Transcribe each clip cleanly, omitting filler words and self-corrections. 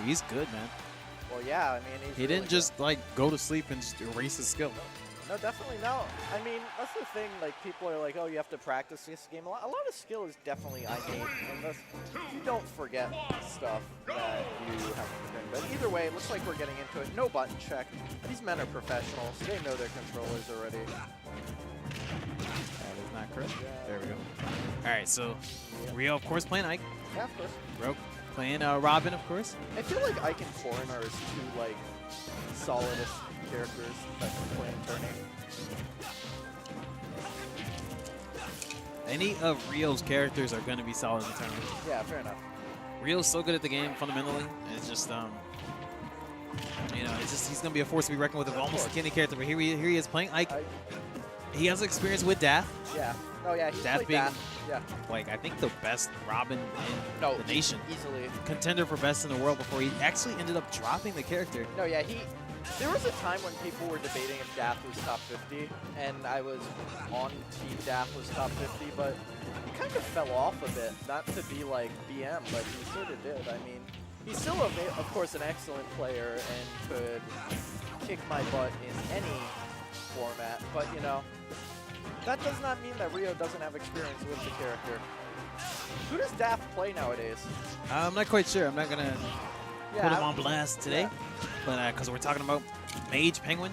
He's good, man. Well, yeah, I mean, He didn't just like go to sleep and just erase his skill. No, definitely no. I mean, that's the thing. Like, people are like, oh, you have to practice this game. A lot of skill is definitely innate, and this, you don't forget stuff that you have to learn. But either way, it looks like we're getting into it. No button check. These men are professionals. They know their controllers already. That is not correct. There we go. All right, so Rio, of course, playing Ike. Yeah, of course. Rogue playing Robin, of course. I feel like Ike and Foreign are his two, like, solidest characters that can play in tourney. Any of Rio's characters are going to be solid in the tournament. Yeah, fair enough. Rio's so good at the game fundamentally. It's just, you know, it's just he's going to be a force to be reckoned with of almost any character. But here he is playing Ike. He has experience with Dath. Yeah. Oh, yeah, he's Dath played being, Dath. Yeah. like, I think the best Robin in the nation. Easily. Contender for best in the world before he actually ended up dropping the character. No, yeah, there was a time when people were debating if Dath was top 50, and I was on team Dath was top 50, but he kind of fell off a bit. Not to be like BM, but he sort of did. I mean, he's still, of course, an excellent player and could kick my butt in any format, but, you know, that does not mean that Rio doesn't have experience with the character. Who does Dath play nowadays? I'm not quite sure. I'm not going to put him on blast today. Yeah. But because we're talking about RoguePenguin,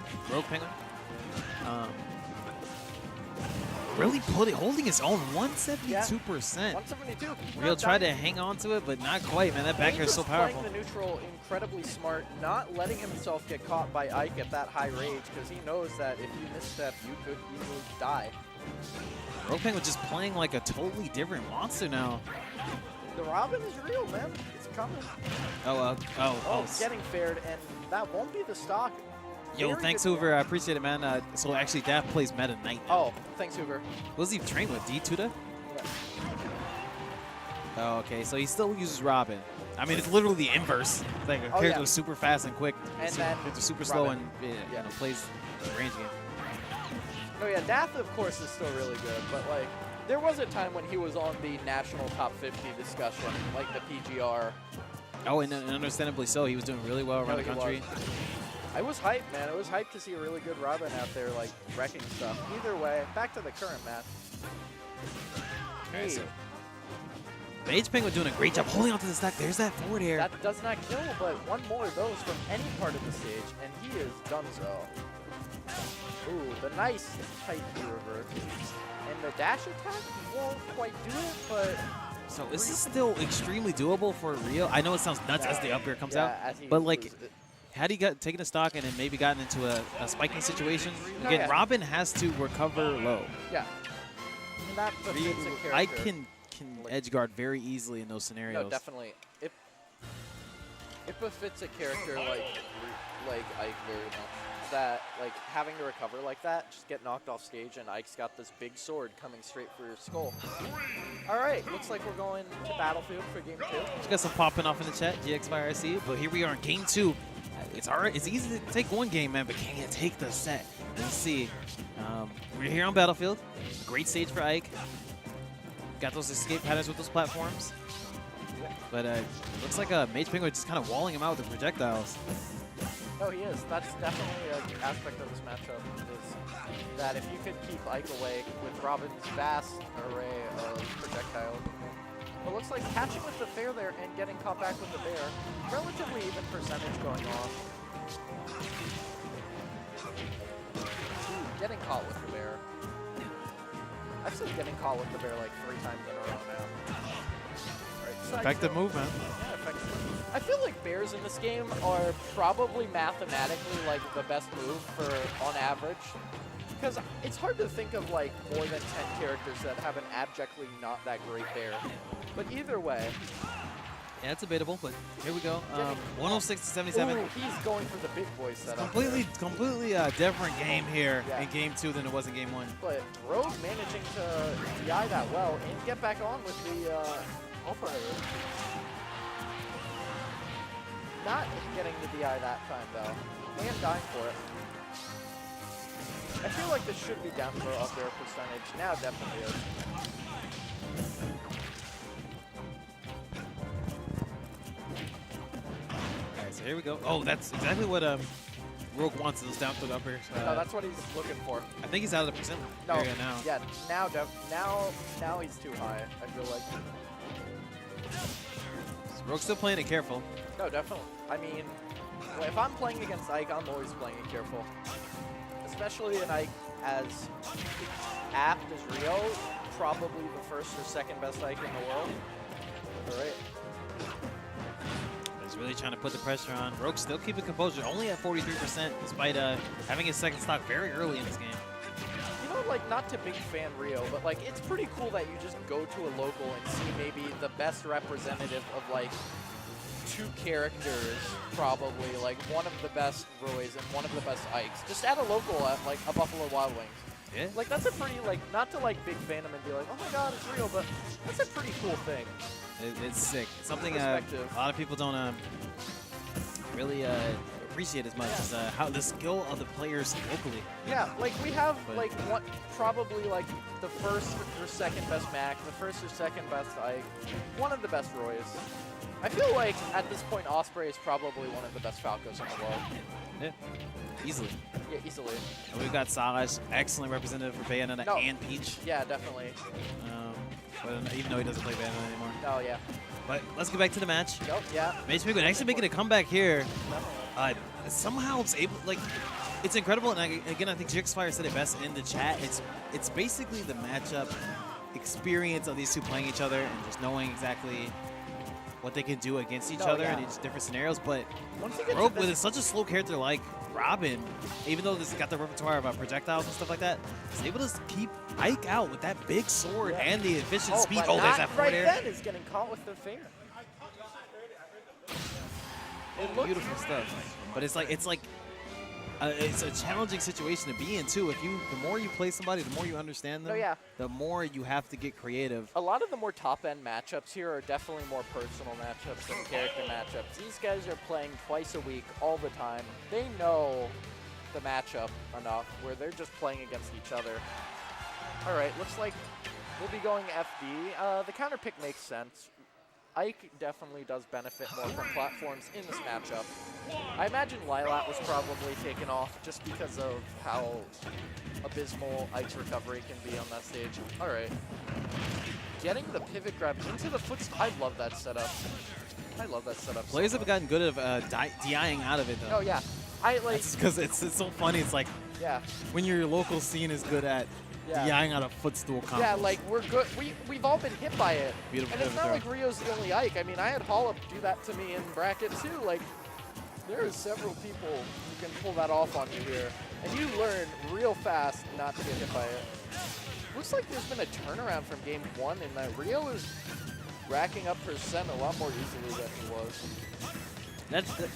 really holding his own 172%. Yeah. 172. Rio tried to hang on to it, but not quite, man. That back air is so powerful. Playing the neutral incredibly smart, not letting himself get caught by Ike at that high rage, because he knows that if you misstep, you could easily die. RoguePenguin just playing like a totally different monster now. The Robin is real, man. It's coming. Oh, It's getting fared, and that won't be the stock. Yo, thanks, Hoover. I appreciate it, man. So actually, Dath plays Meta Knight now. Oh, thanks, Hoover. What does he train with? D-Tuda? Yeah. Oh, okay. So he still uses Robin. I mean, it's literally the inverse. It's like a character was super fast and quick. And then super slow and you know, plays the range game. No, yeah, Dath, of course, is still really good, but, like, there was a time when he was on the national top 50 discussion, like the PGR. Oh, and understandably so. He was doing really well around the country. I was hyped, man. I was hyped to see a really good Robin out there, like, wrecking stuff. Either way, back to the current match. Hey. RoguePenguin doing a great job holding onto the stack. There's that forward air. That does not kill, but one more of those from any part of the stage, and he is done so. Ooh, the nice tight reverse. And the dash attack won't quite do it, but... So this is still extremely doable for Rio. I know it sounds nuts as the up air comes out, but like, had he taken a stock and then maybe gotten into a spiking situation, again, Robin has to recover low. Yeah. And that befits a character. I can edge guard very easily in those scenarios. No, definitely. It befits a character like Ike very much. That, like, having to recover like that, just get knocked off stage, and Ike's got this big sword coming straight for your skull. All right, looks like we're going to Battlefield for game 2. Just got some popping off in the chat, GXYRC, but here we are in game 2. It's hard. It's easy to take one game, man, but can you take the set? Let's see. We're here on Battlefield. Great stage for Ike. Got those escape patterns with those platforms. But looks like RoguePenguin just kind of walling him out with the projectiles. Oh, he is. That's definitely an aspect of this matchup, is that if you could keep Ike away with Robin's vast array of projectiles. But looks like catching with the fair there and getting caught back with the bear. Relatively even percentage going on. Ooh, getting caught with the bear. I've seen getting caught with the bear like 3 times in a row now. Right, effective move, man. Yeah, effective move. I feel like bears in this game are probably mathematically like the best move for on average, because it's hard to think of like more than 10 characters that have an abjectly not that great bear. But either way, yeah, it's debatable. But here we go. 106 to 77. Ooh, he's going for the big boy setup. Completely different game here in game 2 than it was in game 1. But Rogue managing to DI that well and get back on with the operator. Not getting the DI that time, though. And dying for it. I feel like this should be down for up air percentage. Now it definitely is. So here we go. Oh, that's exactly what Rogue wants, those down throw uppers. No, that's what he's looking for. I think he's out of the percent area now. Yeah, now he's too high, I feel like. So Rogue's still playing it careful. No, definitely. I mean, if I'm playing against Ike, I'm always playing it careful. Especially an Ike as apt as Rio, probably the first or second best Ike in the world. All right. He's really trying to put the pressure on. Rogue still keeping composure, only at 43%, despite having his second stock very early in this game. You know, like, not to big fan Rio, but like, it's pretty cool that you just go to a local and see maybe the best representative of like two characters, probably like one of the best Roys and one of the best Ikes, just at a local at like a Buffalo Wild Wings. Yeah. Like, that's a pretty, like, not to like big fan him and be like, oh my god, it's Rio, but that's a pretty cool thing. It's sick. It's something a lot of people don't really appreciate as much as how the skill of the players locally. Yeah, like we have like one, probably like the first or second best Mac, the first or second best Ike, one of the best Roys. I feel like at this point Osprey is probably one of the best Falcos in the world. Yeah, easily. Yeah, easily. And we've got Salaj, excellent representative for Bayonetta and Peach. Yeah, definitely. But even though he doesn't play Bayonetta anymore. Oh yeah. But let's get back to the match. Yep, yeah. MVG actually making a comeback here. Somehow it's able, like, it's incredible. And again, I think GXFire said it best in the chat. It's basically the matchup experience of these two playing each other and just knowing exactly what they can do against each other in each different scenarios. But Rogue, with such a slow character like Robin, even though this has got the repertoire of projectiles and stuff like that, is able to keep Ike out with that big sword and the efficient speed. Oh, there's that forward air. Then is getting caught with the fair. Beautiful stuff. But it's a challenging situation to be in too. The more you play somebody, the more you understand them. The more you have to get creative. A lot of the more top-end matchups here are definitely more personal matchups than character matchups. These guys are playing twice a week, all the time. They know the matchup enough where they're just playing against each other. All right, looks like we'll be going FD. The counter pick makes sense. Ike definitely does benefit more from platforms in this matchup. I imagine Lilat was probably taken off just because of how abysmal Ike's recovery can be on that stage. All right. Getting the pivot grab into the foot. I love that setup. I love that setup. Players have gotten good at DIing out of it, though. Oh, yeah. That's because it's so funny. It's like when your local scene is good at DIing out of footstool combos. Yeah, like we're good. We've all been hit by it. Beautiful. And it's not like Rio's the only Ike. I mean, I had Hollop do that to me in bracket too. Like, there are several people who can pull that off on you here. And you learn real fast not to get hit by it. Looks like there's been a turnaround from game one in that Rio is racking up percent a lot more easily than he was.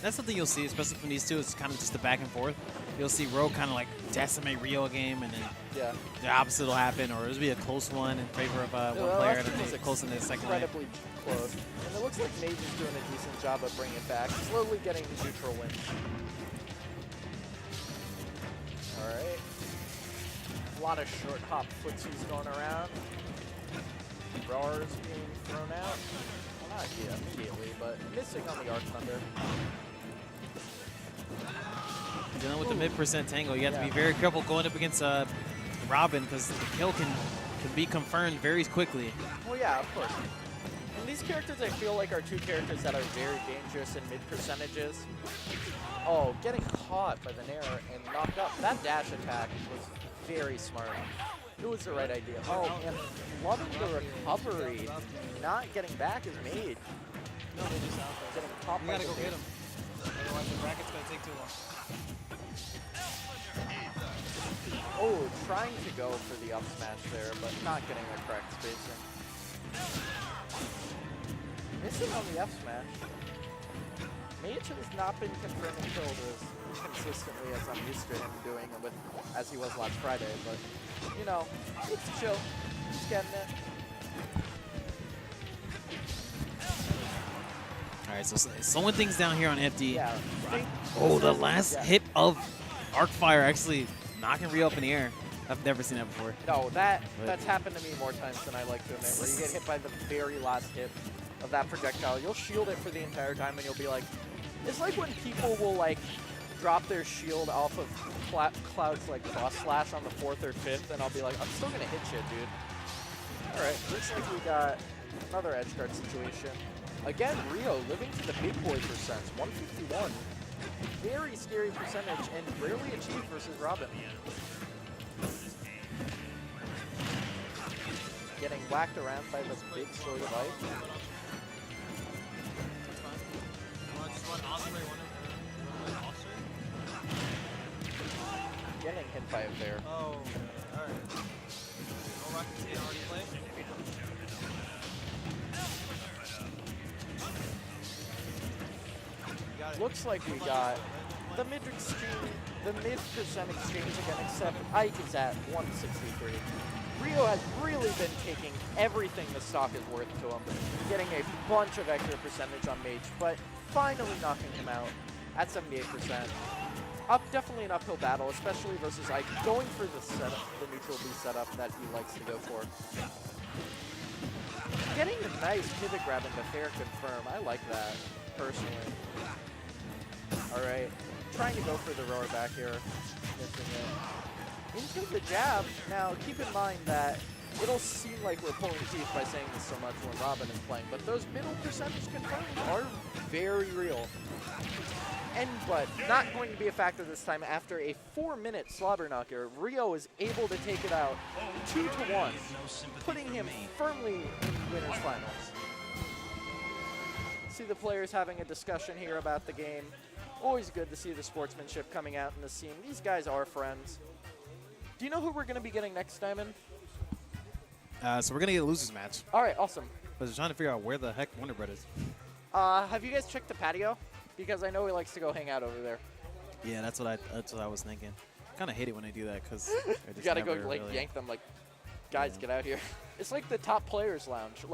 That's something you'll see, especially from these two. It's kind of just the back and forth. You'll see Rogue kind of like decimate Rio a game, and then the opposite will happen, or it'll be a close one in favor of one player, and then close in the second lane. Incredibly close. And it looks like Mage is doing a decent job of bringing it back, slowly getting the neutral win. All right. A lot of short hop footsies going around. Roars being thrown out. Well, not immediately, but missing on the Arc Thunder. Dealing with the mid-percent tangle, you have to be very careful going up against Robin, because the kill can be confirmed very quickly. Well, yeah, of course. And these characters, I feel like, are two characters that are very dangerous in mid-percentages. Oh, getting caught by the Nair and knocked up. That dash attack was very smart. It was the right idea. Oh, and loving the recovery. Not getting back is Made. No, they just out there. Getting caught by gotta the go get him. Otherwise, the bracket's gonna take too long. Oh, trying to go for the up smash there, but not getting the correct spacing. Missing on the F smash. Mage has not been confirming kills as consistently as I'm used to him doing as he was last Friday, but you know, it's chill. He's getting it. All right, so slowing things down here on FD. Yeah. Oh, the last hit of Arc Fire actually knocking Rio up in the air. I've never seen that before. No, that's happened to me more times than I like to admit, where you get hit by the very last hit of that projectile. You'll shield it for the entire time, and you'll be like, It's like when people will like drop their shield off of Cloud's like cross slash on the 4th or 5th, and I'll be like, I'm still gonna hit you, dude. All right, looks like we got another edge guard situation. Again, Rio living to the big boy percents, 151. Very scary percentage and rarely achieved versus Robin. Getting whacked around by the big sword of ice. Getting hit by it there. Oh, alright. No Rocket Team already playing? Looks like we got the mid percent exchange again, except Ike is at 163. Rio has really been taking everything the stock is worth to him, getting a bunch of extra percentage on Mage, but finally knocking him out at 78%. Definitely an uphill battle, especially versus Ike, going for the setup, the neutral B setup that he likes to go for. Getting a nice pivot grab into fair confirm, I like that, personally. Alright, trying to go for the rower back here, missing it. Into the jab. Now, keep in mind that it'll seem like we're pulling teeth by saying this so much when Robin is playing, but those middle percentage confirms are very real. But not going to be a factor this time. After a 4-minute slobber knocker, Rio is able to take it out 2-1, putting him firmly in winners finals. See the players having a discussion here about the game. Always good to see the sportsmanship coming out in the scene. These guys are friends. Do you know who we're going to be getting next, Diamond? So we're going to get a losers match. All right, awesome. I was trying to figure out where the heck Wonder Bread is. Have you guys checked the patio? Because I know he likes to go hang out over there. Yeah, that's what I was thinking. Kind of hate it when I do that because you got to go like yank them like, guys, get out here. It's like the top players lounge. Like,